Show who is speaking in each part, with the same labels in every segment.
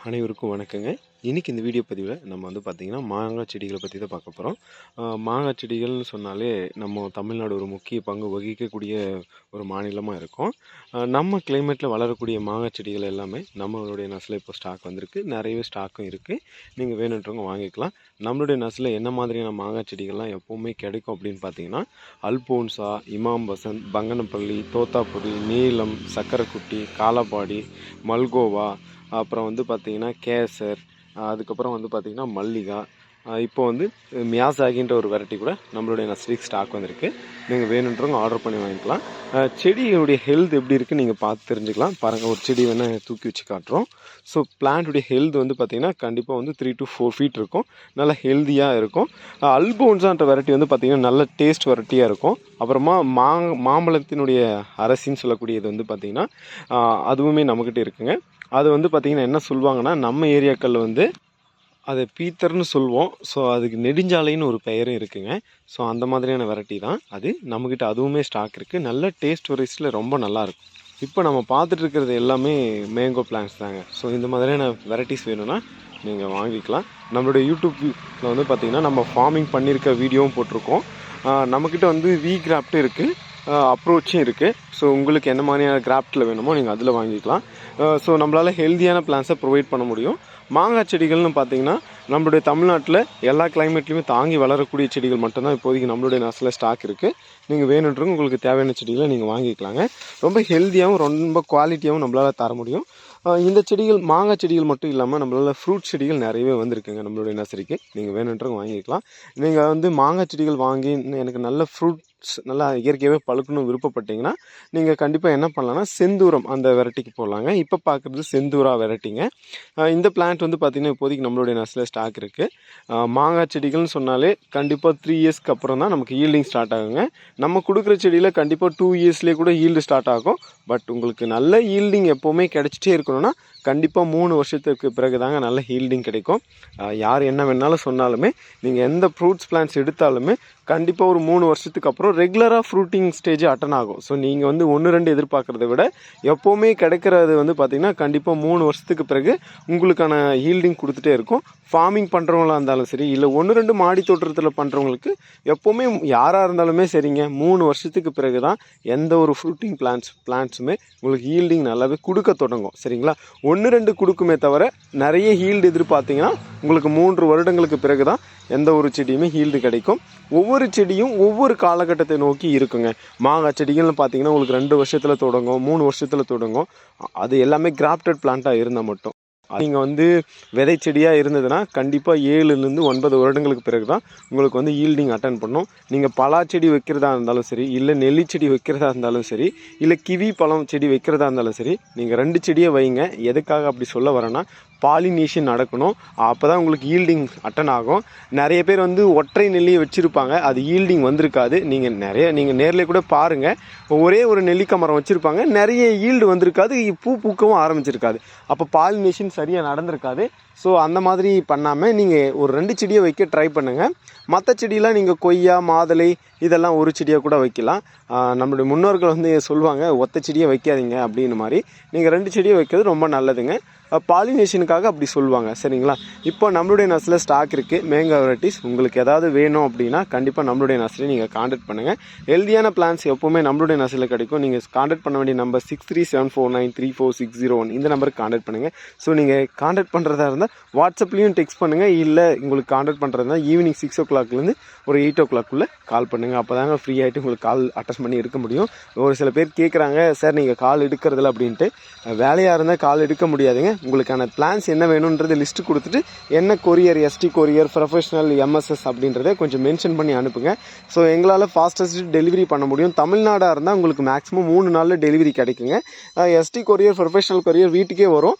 Speaker 1: அனைவருக்கும் வணக்கங்க. இன்றைக்கி இந்த வீடியோ பதிவில் நம்ம பார்த்திங்கன்னா மாங்காய் செடிகளை பற்றி தான் பார்க்க போகிறோம். மாங்காய் செடிகள்னு சொன்னாலே நம்ம தமிழ்நாடு ஒரு முக்கிய பங்கு வகிக்கக்கூடிய ஒரு மாநிலமாக இருக்கும். நம்ம கிளைமேட்டில் வளரக்கூடிய மாங்காய் செடிகள் எல்லாமே நம்மளுடைய நர்சரியில் இப்போ ஸ்டாக் வந்திருக்கு. நிறையவே ஸ்டாக்கும் இருக்குது. நீங்கள் வேணுன்றவங்க வாங்கிக்கலாம். நம்மளுடைய நர்சரியில் என்ன மாதிரியான மாங்காய் செடிகள்லாம் எப்போவுமே கிடைக்கும் அப்படின்னு பார்த்தீங்கன்னா அல்போன்சா, இமாம் பசந்த், பங்கனப்பள்ளி, தோத்தாபுரி, நீலம், சக்கரைக்குட்டி, காலாபாடி, மல்கோவா, அப்புறம் பார்த்திங்கன்னா கேசர், அதுக்கப்புறம் பார்த்திங்கன்னா மல்லிகா, இப்போ மியாசாகின்ற ஒரு வெரைட்டி கூட நம்மளுடைய நர்சரிக்கு ஸ்டாக் வந்திருக்கு. நீங்கள் வேணுன்றவங்க ஆர்டர் பண்ணி வாங்கிக்கலாம். செடியுடைய ஹெல்த் எப்படி இருக்குன்னு நீங்கள் பார்த்து தெரிஞ்சுக்கலாம். பாருங்கள், ஒரு செடி வேணால் தூக்கி வச்சு காட்டுறோம். ஸோ பிளான்ட்டுடைய ஹெல்த் பார்த்திங்கன்னா கண்டிப்பாக 3 to 4 ஃபீட் இருக்கும். நல்லா ஹெல்த்தியாக இருக்கும். அல்போன்ஸான்ற வெரைட்டி பார்த்திங்கன்னா நல்ல டேஸ்ட் வெரைட்டியாக இருக்கும். அப்புறமா மாம்பழத்தினுடைய அரசின்னு சொல்லக்கூடியது பார்த்திங்கன்னா அதுவுமே நம்மக்கிட்ட இருக்குங்க. அது பார்த்திங்கன்னா என்ன சொல்லுவாங்கன்னா, நம்ம ஏரியாக்களில் அதை பீத்தர்னு சொல்லுவோம். ஸோ அதுக்கு நெடுஞ்சாலைன்னு ஒரு பெயரும் இருக்குங்க. ஸோ அந்த மாதிரியான வெரைட்டி தான் அது. நம்மக்கிட்ட அதுவுமே ஸ்டாக் இருக்குது. நல்ல டேஸ்ட் வைஸில் ரொம்ப நல்லாயிருக்கும். இப்போ நம்ம பார்த்துட்டு இருக்கிறது எல்லாமே மேங்கோ பிளான்ட்ஸ் தாங்க. ஸோ இந்த மாதிரியான வெரைட்டிஸ் வேணும்னா நீங்கள் வாங்கிக்கலாம். நம்மளுடைய யூடியூப்பில் பார்த்திங்கன்னா நம்ம ஃபார்மிங் பண்ணியிருக்க வீடியோவும் போட்டிருக்கோம். நம்மக்கிட்ட வி கிராஃப்ட்டும் இருக்குது, அப்ரோச்சும் இருக்குது. ஸோ உங்களுக்கு என்ன மாதிரியான கிராஃப்டில் வேணுமோ நீங்கள் அதில் வாங்கிக்கலாம். ஸோ நம்மளால் ஹெல்த்தியான பிளான்ஸை ப்ரொவைட் பண்ண முடியும். மாங்காய் செடிகள்னு பார்த்தீங்கன்னா நம்மளுடைய தமிழ்நாட்டில் எல்லா கிளைமேட்லையுமே தாங்கி வளரக்கூடிய செடிகள் மட்டும்தான் இப்போதைக்கு நம்மளுடைய நர்சரியில் ஸ்டாக் இருக்குது. நீங்கள் வேணுன்றவங்க உங்களுக்கு தேவையான செடிகளை நீங்கள் வாங்கிக்கலாங்க. ரொம்ப ஹெல்த்தியாகவும் ரொம்ப குவாலிட்டியாகவும் நம்மளால் தர முடியும். இந்த செடிகள் மாங்காய் செடிகள் மட்டும் இல்லாமல் நம்மளால் ஃப்ரூட் செடிகள் நிறையவே வந்திருக்குங்க நம்மளுடைய நர்சரிக்கு. நீங்கள் வேணுன்றவங்க வாங்கிக்கலாம். நீங்கள் மாங்காய் செடிகள் வாங்கி எனக்கு நல்ல ஃப்ரூட்ஸ் நல்லா இயற்கையாகவே பழுக்கணும் விருப்பப்பட்டீங்கன்னா நீங்கள் கண்டிப்பாக என்ன பண்ணலான்னா செந்தூரம் அந்த வெரைட்டிக்கு போடலாங்க. இப்போ பார்க்குறது செந்தூரா வெரைட்டிங்க. இந்த பிளான்ட் பார்த்திங்கன்னா இப்போதைக்கு நம்மளுடைய நர்சரியில் ஸ்டாக் இருக்குது. மாங்காய் செடிகள்னு சொன்னாலே கண்டிப்பாக 3 இயர்ஸ்க்கு அப்புறம் தான் நமக்கு ஈல்டிங் ஸ்டார்ட் ஆகுங்க. நம்ம கொடுக்குற செடியில் கண்டிப்பாக 2 இயர்ஸ்லேயே கூட ஈல்டு ஸ்டார்ட் ஆகும். பட் உங்களுக்கு நல்ல ஈல்டிங் எப்போவுமே கிடைச்சிட்டே இருக்கணும்னா கண்டிப்பாக 3 வருஷத்துக்கு பிறகு தாங்க நல்ல ஹீல்டிங் கிடைக்கும். யார் என்ன வேணாலும் சொன்னாலுமே நீங்கள் எந்த ஃப்ரூட்ஸ் பிளான்ட்ஸ் எடுத்தாலுமே கண்டிப்பாக ஒரு 3 வருஷத்துக்கு அப்புறம் ரெகுலராக ஃப்ரூட்டிங் ஸ்டேஜ் அட்டன் ஆகும். ஸோ நீங்கள் 1-2 எதிர்பார்க்குறத விட எப்போவுமே கிடைக்கிறது பார்த்திங்கன்னா கண்டிப்பாக 3 வருஷத்துக்கு பிறகு உங்களுக்கான ஹீல்டிங் கொடுத்துட்டே இருக்கும். ஃபார்மிங் பண்ணுறவங்களா இருந்தாலும் சரி, இல்லை 1-2 மாடி தோட்டத்தில் பண்ணுறவங்களுக்கு எப்போவுமே யாராக இருந்தாலுமே சரிங்க, 3 வருஷத்துக்கு பிறகு தான் எந்த ஒரு ஃப்ரூட்டிங் பிளான்ட்ஸுமே உங்களுக்கு ஹீல்டிங் நல்லாவே கொடுக்க தொடங்கும். சரிங்களா? 1-2 கொடுக்குமே தவிர நிறைய ஹீல்டு எதிர்பார்த்திங்கன்னா உங்களுக்கு 3 வருடங்களுக்கு பிறகு தான் எந்த ஒரு செடியுமே ஹீல்டு கிடைக்கும். ஒவ்வொரு செடியும் ஒவ்வொரு காலகட்டத்தை நோக்கி இருக்குங்க. மாங்காய் செடிகள்னு பார்த்தீங்கன்னா உங்களுக்கு 2 வருஷத்தில் தொடங்கும், 3 வருஷத்தில் தொடங்கும். அது எல்லாமே கிராஃப்டட் பிளான்ட்டாக இருந்தால் மட்டும். நீங்கள் விதை செடியாக இருந்ததுன்னா கண்டிப்பாக 7லேருந்து 9 வருடங்களுக்கு பிறகு தான் உங்களுக்கு ஈல்டிங் அட்டன் பண்ணும். நீங்கள் பலா செடி வைக்கிறதா இருந்தாலும் சரி, இல்லை நெல்லி செடி வைக்கிறதா இருந்தாலும் சரி, இல்லை கிவி பழம் செடி வைக்கிறதா இருந்தாலும் சரி, நீங்கள் 2 செடியை வைங்க. எதுக்காக அப்படி சொல்ல வரேன்னா, பாலினேஷன் நடக்கணும். அப்போ தான் உங்களுக்கு ஈல்டிங் அட்டன் ஆகும். நிறைய பேர் ஒற்றை நெல்லியை வச்சுருப்பாங்க, அது ஈல்டிங் வந்திருக்காது. நீங்கள் நேரில் கூட பாருங்கள், ஒரே ஒரு நெல்லிக்காய் மரம் வச்சுருப்பாங்க, நிறைய ஈல்டு வந்திருக்காது, பூ பூக்கவும் ஆரம்பிச்சிருக்காது. அப்போ பாலினேஷன் சரியாக நடந்திருக்காது. ஸோ அந்த மாதிரி பண்ணாமல் நீங்கள் ஒரு 2 செடியை வைக்க ட்ரை பண்ணுங்கள். மற்ற செடியெலாம் நீங்கள் கொய்யா, மாதுளை இதெல்லாம் ஒரு செடியாக கூட வைக்கலாம். நம்மளுடைய முன்னோர்கள் சொல்லுவாங்க, ஒத்த செடியை வைக்காதீங்க அப்படின்னு மாதிரி. நீங்கள் 2 செடியை வைக்கிறது ரொம்ப நல்லதுங்க. பாலினேஷனுக்காக அப்படி சொல்லுவாங்க. சரிங்களா? இப்போ நம்மளுடைய நர்சரியில் ஸ்டாக் இருக்குது மேங்கோ வெரைட்டிஸ். உங்களுக்கு ஏதாவது வேணும் அப்படின்னா கண்டிப்பாக நம்மளுடைய நர்சரி நீங்கள் கான்டாக்ட் பண்ணுங்கள். ஹெல்தியான பிளான்ஸ் எப்போவுமே நம்மளுடைய நர்சரியில் கிடைக்கும். நீங்கள் கான்டாக்ட் பண்ண வேண்டிய நம்பர் 6374934601 இந்த நம்பருக்கு கான்டாக்ட் பண்ணுங்கள். ஸோ நீங்கள் கான்டாக்ட் பண்ணுறதா இருந்தால் வாட்ஸ்அப்லேயும் டெக்ஸ்ட் பண்ணுங்கள். இல்லை உங்களுக்கு கான்டாக்ட் பண்ணுறதுனா ஈவினிங் 6 o'clockலேருந்து ஒரு 8 o'clockக்குள்ளே கால் பண்ணுங்கள். அப்போ தாங்க ஃப்ரீ ஆகிட்டு உங்களுக்கு கால் அட்டெண்ட் பண்ணி எடுக்க முடியும். ஒரு சில பேர் கேட்குறாங்க, சார் நீங்கள் கால் எடுக்கிறதில்ல அப்படின்ட்டு. வேலையாக இருந்தால் கால் எடுக்க முடியாதுங்க. உங்களுக்கான பிளான்ஸ் என்ன வேணுன்றது லிஸ்ட்டு கொடுத்துட்டு என்ன courier, ST courier, professional, MSS அப்படின்றத கொஞ்சம் மென்ஷன் பண்ணி அனுப்புங்க. ஸோ எங்களால் ஃபாஸ்டஸ்ட் டெலிவரி பண்ண முடியும். தமிழ்நாடாக இருந்தால் உங்களுக்கு மேக்ஸிமம் 3 நாளில் டெலிவரி கிடைக்குங்க. எஸ்டி கொரியர், ப்ரொஃபஷனல் கொரியர் வீட்டுக்கே வரும்.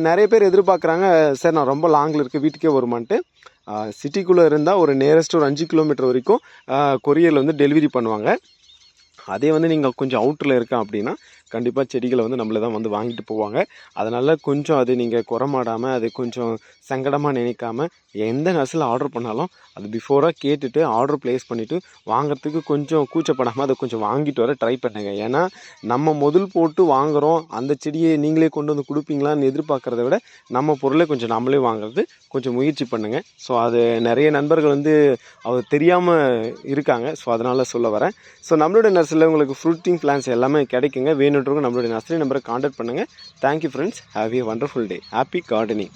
Speaker 1: நிறைய பேர் எதிர்பார்க்குறாங்க, சார் நான் ரொம்ப லாங்கில் இருக்குது வீட்டுக்கே வருமான்ட்டு. சிட்டிக்குள்ளே இருந்தால் ஒரு நியரஸ்ட் ஒரு 5 கிலோமீட்டர் வரைக்கும் கொரியரில் டெலிவரி பண்ணுவாங்க. அதே நீங்கள் கொஞ்சம் அவுட்டரில் இருக்கேன் அப்படின்னா கண்டிப்பாக செடிகளை வந்து நம்மள தான் வந்து வாங்கிட்டு போவாங்க. அதனால் கொஞ்சம் அது நீங்கள் குறமாடாமல், அது கொஞ்சம் சங்கடமாக நினைக்காம, எந்த நர்சரியில் ஆர்டர் பண்ணாலும் அது பிஃபோராக கேட்டுட்டு ஆர்டர் ப்ளேஸ் பண்ணிவிட்டு வாங்குறதுக்கு கொஞ்சம் கூச்சப்படாமல் அதை கொஞ்சம் வாங்கிட்டு வர ட்ரை பண்ணுங்க. ஏன்னா நம்ம முதல் போட்டு வாங்குகிறோம், அந்த செடியை நீங்களே கொண்டு வந்து கொடுப்பீங்களான்னு எதிர்பார்க்குறத விட நம்ம பொருளை கொஞ்சம் நம்மளே வாங்குறது கொஞ்சம் முயற்சி பண்ணுங்கள். ஸோ அது நிறைய நண்பர்கள் வந்து அது தெரியாமல் இருக்காங்க. ஸோ அதனால் சொல்ல வரேன். ஸோ நம்மளுடைய நர்சரியில் உங்களுக்கு ஃப்ரூட்டிங் பிளான்ஸ் எல்லாமே கிடைக்குங்க. வேணுன்றவங்க நம்மளுடைய நர்சரி நம்பரை கான்டாக்ட் பண்ணுங்கள். Thank you friends. Have A wonderful day. Happy gardening.